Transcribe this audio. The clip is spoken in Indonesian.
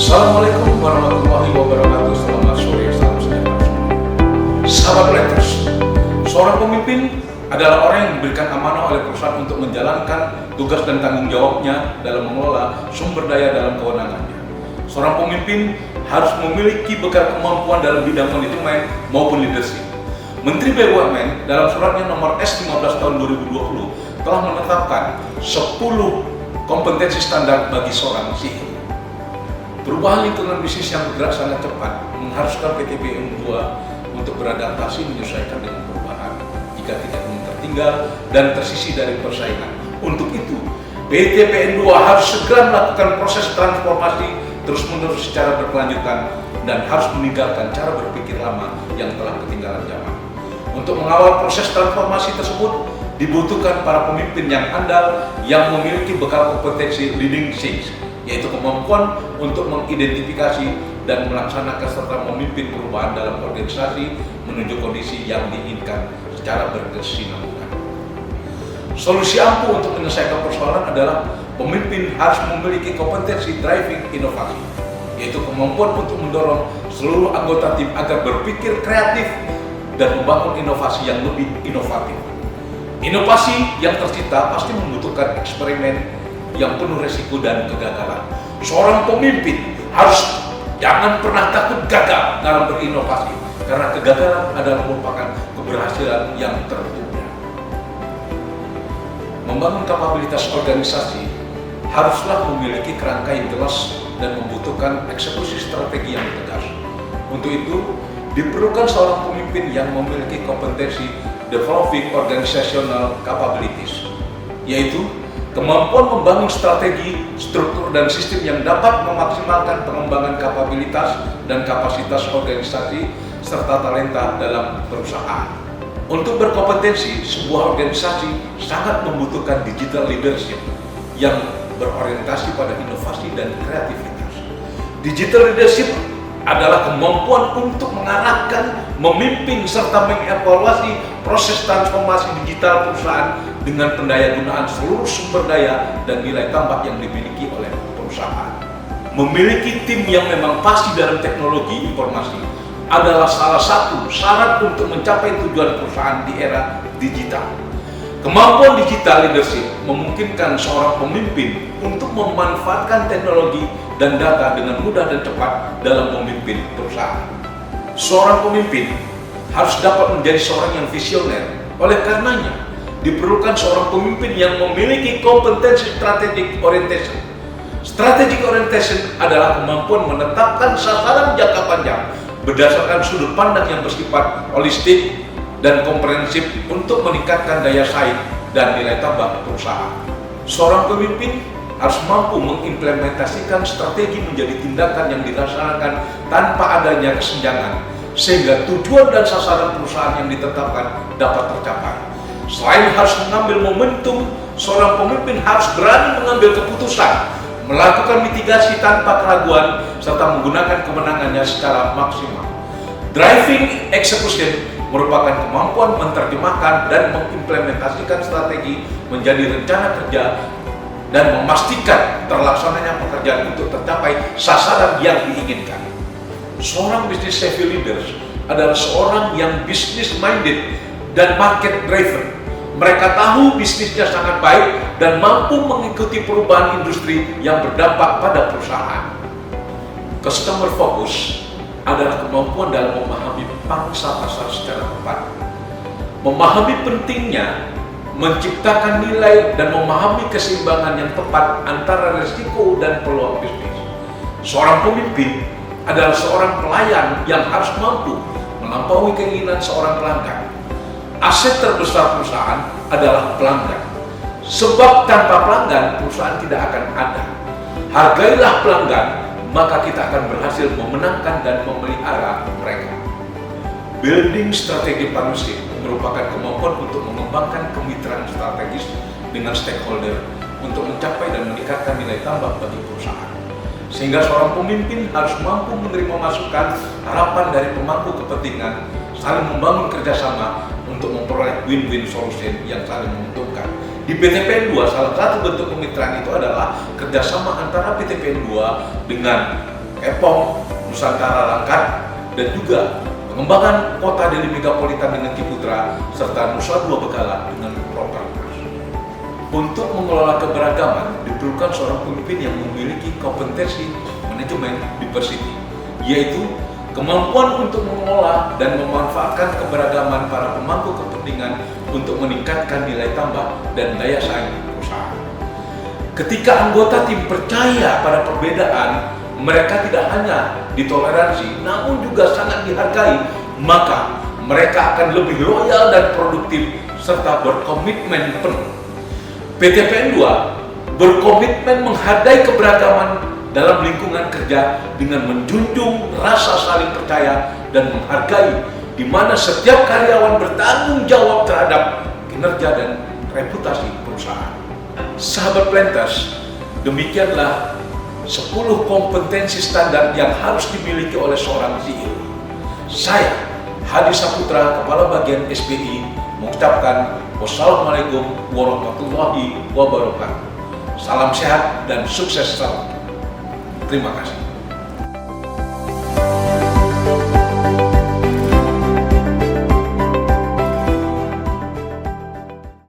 Assalamualaikum warahmatullahi wabarakatuh. Selamat sore, salam sejahtera semua. Sahabat Letters, seorang pemimpin adalah orang yang diberikan amanah oleh perusahaan untuk menjalankan tugas dan tanggung jawabnya dalam mengelola sumber daya dalam kewenangannya. Seorang pemimpin harus memiliki bekal kemampuan dalam bidang manajemen maupun leadership. Menteri BUMN dalam suratnya nomor S15 tahun 2020 telah menetapkan 10 kompetensi standar bagi seorang CEO. Perubahan lingkungan bisnis yang bergerak sangat cepat mengharuskan PT PN2 untuk beradaptasi menyesuaikan dengan perubahan jika tidak ingin tertinggal dan tersisih dari persaingan. Untuk itu, PT PN2 harus segera melakukan proses transformasi terus-menerus secara berkelanjutan dan harus meninggalkan cara berpikir lama yang telah ketinggalan zaman. Untuk mengawal proses transformasi tersebut, dibutuhkan para pemimpin yang andal yang memiliki bekal kompetensi leading things, yaitu kemampuan untuk mengidentifikasi dan melaksanakan serta memimpin perubahan dalam organisasi menuju kondisi yang diinginkan secara berkesinambungan. Solusi ampuh untuk menyelesaikan persoalan adalah pemimpin harus memiliki kompetensi driving inovasi, yaitu kemampuan untuk mendorong seluruh anggota tim agar berpikir kreatif dan membangun inovasi yang lebih inovatif. Inovasi yang tercipta pasti membutuhkan eksperimen yang penuh resiko dan kegagalan. Seorang pemimpin harus jangan pernah takut gagal dalam berinovasi, karena kegagalan adalah merupakan keberhasilan yang tertunda. Membangun kapabilitas organisasi haruslah memiliki kerangka yang jelas dan membutuhkan eksekusi strategi yang tegas. Untuk itu, diperlukan seorang pemimpin yang memiliki kompetensi developing organizational capabilities, yaitu kemampuan membangun strategi, struktur, dan sistem yang dapat memaksimalkan pengembangan kapabilitas dan kapasitas organisasi serta talenta dalam perusahaan. Untuk berkompetensi, sebuah organisasi sangat membutuhkan digital leadership yang berorientasi pada inovasi dan kreativitas. Digital leadership adalah kemampuan untuk mengarahkan, memimpin, serta mengevaluasi proses transformasi digital perusahaan dengan pendayagunaan seluruh sumber daya dan nilai tambah yang dimiliki oleh perusahaan. Memiliki tim yang memang fasih dalam teknologi informasi adalah salah satu syarat untuk mencapai tujuan perusahaan di era digital. Kemampuan digital leadership memungkinkan seorang pemimpin untuk memanfaatkan teknologi dan data dengan mudah dan cepat dalam memimpin perusahaan. Seorang pemimpin harus dapat menjadi seorang yang visioner. Oleh karenanya, diperlukan seorang pemimpin yang memiliki kompetensi strategic orientation. Strategic orientation adalah kemampuan menetapkan sasaran jangka panjang berdasarkan sudut pandang yang bersifat holistik dan komprehensif untuk meningkatkan daya saing dan nilai tambah perusahaan. Seorang pemimpin harus mampu mengimplementasikan strategi menjadi tindakan yang dilaksanakan tanpa adanya kesenjangan, sehingga tujuan dan sasaran perusahaan yang ditetapkan dapat tercapai. Selain harus mengambil momentum, seorang pemimpin harus berani mengambil keputusan, melakukan mitigasi tanpa keraguan, serta menggunakan kemenangannya secara maksimal. Driving execution merupakan kemampuan menerjemahkan dan mengimplementasikan strategi menjadi rencana kerja dan memastikan terlaksananya pekerjaan untuk tercapai sasaran yang diinginkan. Seorang business savvy leaders adalah seorang yang business minded dan market driven. Mereka tahu bisnisnya sangat baik dan mampu mengikuti perubahan industri yang berdampak pada perusahaan. Customer focus adalah kemampuan dalam memahami pangsa pasar secara tepat, memahami pentingnya menciptakan nilai dan memahami keseimbangan yang tepat antara risiko dan peluang bisnis. Seorang pemimpin adalah seorang pelayan yang harus mampu melampaui keinginan seorang pelanggan. Aset terbesar perusahaan adalah pelanggan, sebab tanpa pelanggan perusahaan tidak akan ada. Hargailah pelanggan, maka kita akan berhasil memenangkan dan memelihara mereka. Building strategi partnership merupakan kemampuan untuk mengembangkan kemitraan strategis dengan stakeholder untuk mencapai dan meningkatkan nilai tambah bagi perusahaan. Sehingga seorang pemimpin harus mampu menerima masukan, harapan dari pemangku kepentingan, saling membangun kerjasama untuk memperoleh win-win solution yang saling menguntungkan. Di PT PN2, salah satu bentuk kemitraan itu adalah kerjasama antara PT PN2 dengan Kepong, Nusantara Langkat, dan juga pengembangan kota Deli Megapolitan dengan Ciputra, serta Nusa Dua Begala dengan Propertas. Untuk mengelola keberagaman, diperlukan seorang pemimpin yang memiliki kompetensi manajemen diversity, yaitu kemampuan untuk mengelola dan memanfaatkan keberagaman para pemangku kepentingan untuk meningkatkan nilai tambah dan daya saing perusahaan. Ketika anggota tim percaya pada perbedaan, mereka tidak hanya ditoleransi, namun juga sangat dihargai, maka mereka akan lebih loyal dan produktif serta berkomitmen penuh. PT PN2 berkomitmen menghargai keberagaman dalam lingkungan kerja dengan menjunjung rasa saling percaya dan menghargai, di mana setiap karyawan bertanggung jawab terhadap kinerja dan reputasi perusahaan. Sahabat Planters, demikianlah 10 kompetensi standar yang harus dimiliki oleh seorang CEO. Saya, Hadi Saputra, Kepala Bagian SPI, mengucapkan wassalamualaikum warahmatullahi wabarakatuh. Salam sehat dan sukses selalu. Terima kasih.